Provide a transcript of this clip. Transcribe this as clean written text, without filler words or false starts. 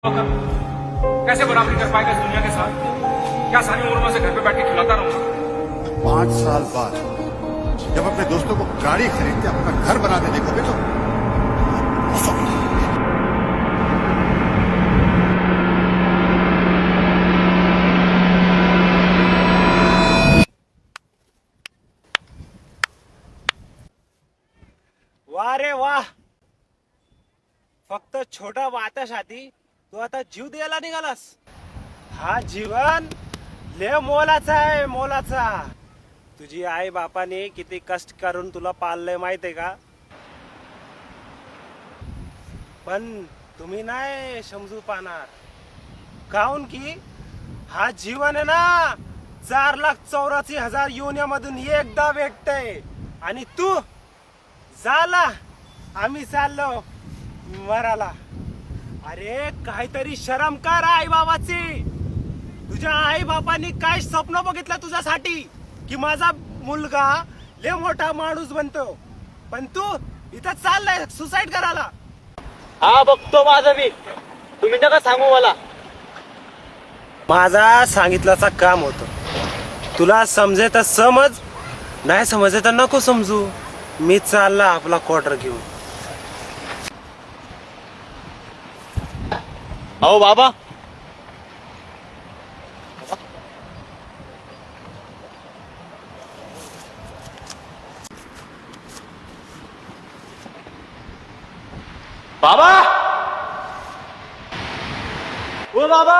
कैसे बराबरी कर पाएगा इस दुनिया के साथ? क्या सारी उम्र में से घर पे बैठ के खिलाता रहूंगा? 5 साल बाद जब अपने दोस्तों को गाड़ी खरीद के अपना घर बनाते देखोगे तो वाह रे वाह. फक्त छोटा वातासाठी तू आता जीव द्यायला निघालास. हा जीवन लय मोलाचा आहे, मोलाचा. तुझी आई बापाने किती कष्ट करून तुला पाळलंय माहितीये का? पण तुम्ही नाही समजू पाहणार. काऊन की हा जीवन आहे ना 4,84,000 योन्यामधून एकदा भेटतय. आणि तू झाला आम्ही चाललो मराला. अरे काहीतरी शरम कर आई बाबाची. तुझ्या आई बापांनी काय स्वप्न बघितलं तुझ्यासाठी की माझा मुलगा लय मोठा माणूस बनतो, पण तू इथं चाललाय सुसाईड करायला. हा बघतो माझं मी, तुम्ही नका सांगू मला. माझा सांगितल्याचा काम होतं. तुला समजे तर समज, नाही समजे तर नको समजू. मी चालला आपला क्वार्टर घेऊन. अहो बाबा, बाबा, ओ बाबा.